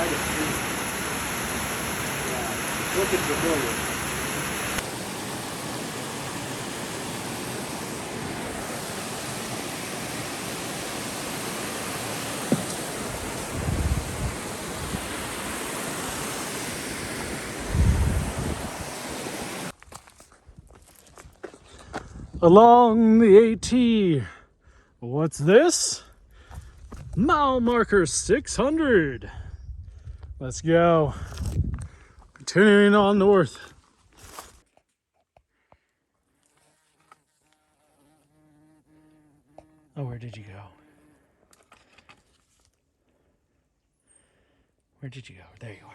quite a few. Yeah, looking familiar. Along the AT, what's this? Mile marker 600. Let's go. Continuing on north. Oh, where did you go? Where did you go? There you are.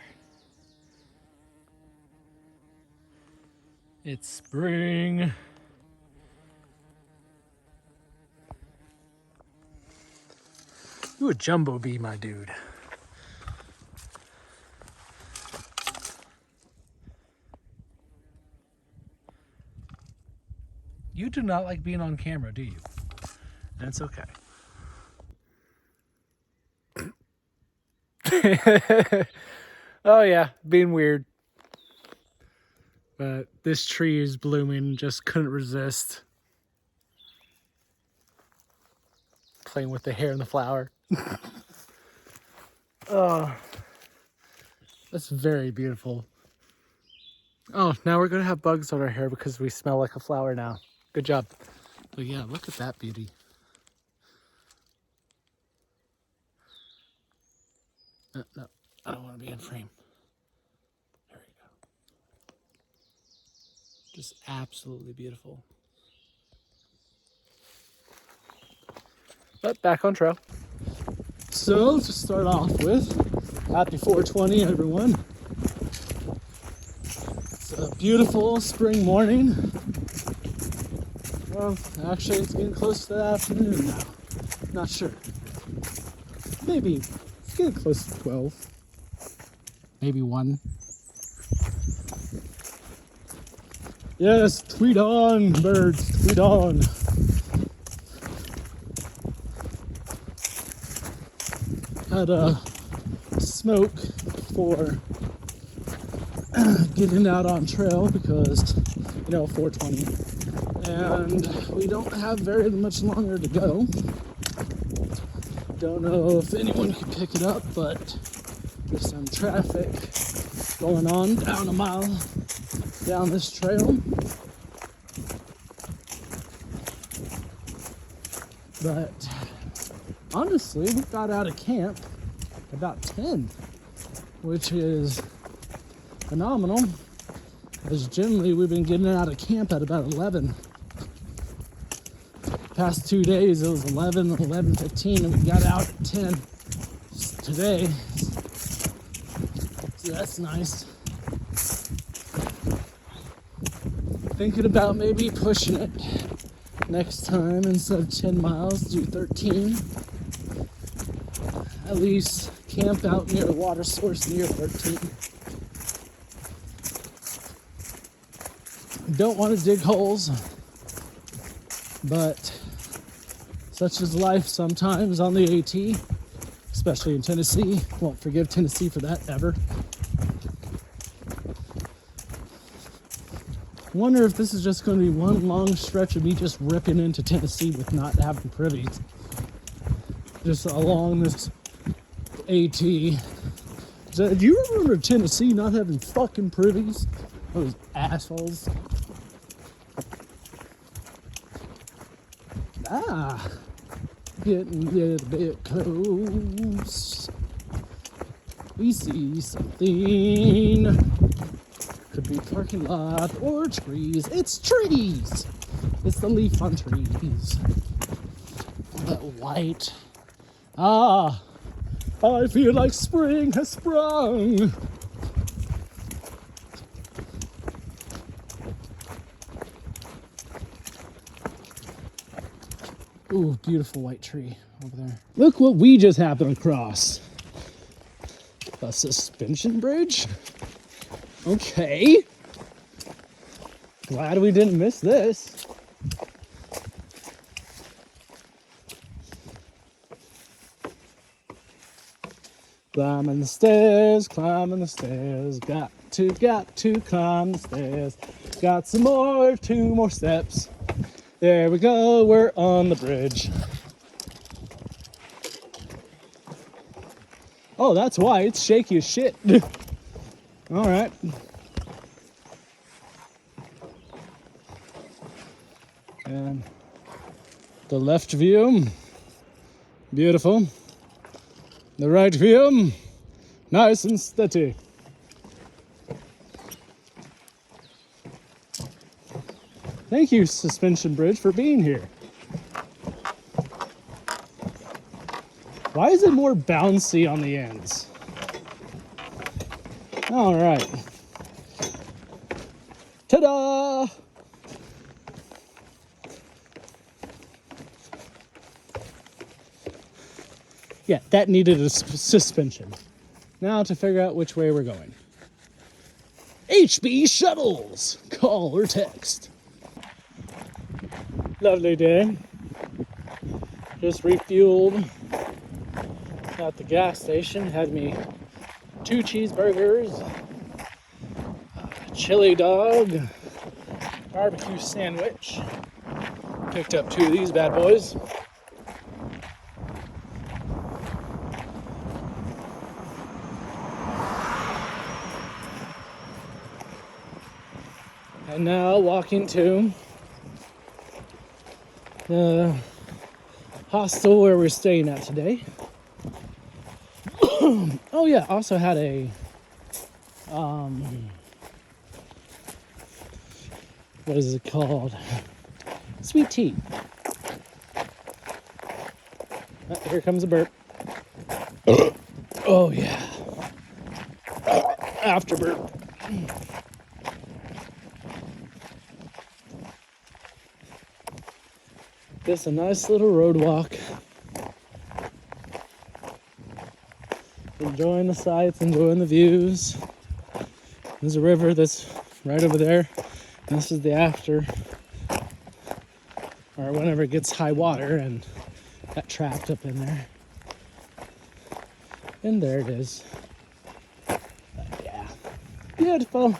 It's spring. You a jumbo bee, my dude. You do not like being on camera, do you? That's okay. Oh yeah, being weird. But this tree is blooming, just couldn't resist. Playing with the hair and the flower. Oh, that's very beautiful. Oh, now we're gonna have bugs on our hair because we smell like a flower now. Good job. But yeah, look at that beauty. No, I don't want to be in frame. There we go. Just absolutely beautiful. But back on trail. So to start off with, happy 420 everyone. It's a beautiful spring morning. Well, actually it's getting close to the afternoon now. Not sure. Maybe it's getting close to 12. Maybe 1. Yes, tweet on, birds, tweet on. Had a smoke for getting out on trail because, 420. And we don't have very much longer to go. Don't know if anyone can pick it up, but there's some traffic going on down a mile down this trail. But honestly, we got out of camp about 10, which is phenomenal, because generally we've been getting out of camp at about 11. Past 2 days it was 11, 11:15, and we got out at 10 today, so that's nice. Thinking about maybe pushing it next time, instead of 10 miles, do 13. At least camp out near a water source near 13. Don't want to dig holes, but such is life sometimes on the AT, especially in Tennessee. Won't forgive Tennessee for that ever. Wonder if this is just going to be one long stretch of me just ripping into Tennessee with not having privies. Just along this AT. So, do you remember Tennessee not having fucking privies? Those assholes. Getting a little bit close. We see something. Could be parking lot or trees. It's trees! It's the leaf on trees. That white. I feel like spring has sprung. Ooh, beautiful white tree over there. Look what we just happened across. A suspension bridge? Okay. Glad we didn't miss this. Climbing the stairs, climbing the stairs. Got to climb the stairs. Got some more, 2 more steps. There we go, we're on the bridge. Oh, that's why it's shaky as shit. All right. And the left view, beautiful. The right view, nice and steady. Thank you, Suspension Bridge, for being here. Why is it more bouncy on the ends? All right. Ta-da! Yeah, that needed a suspension. Now to figure out which way we're going. HB shuttles! Call or text. Lovely day. Just refueled at the gas station. Had me 2 cheeseburgers, a chili dog, barbecue sandwich. Picked up 2 of these bad boys. And now walking to the hostel where we're staying at today. Oh yeah, also had a what is it called? Sweet tea. Oh, here comes a burp. Oh yeah. After burp. Just a nice little road walk. Enjoying the sights, enjoying the views. There's a river that's right over there. And this is the after, or whenever it gets high water and got trapped up in there. And there it is. But yeah, beautiful.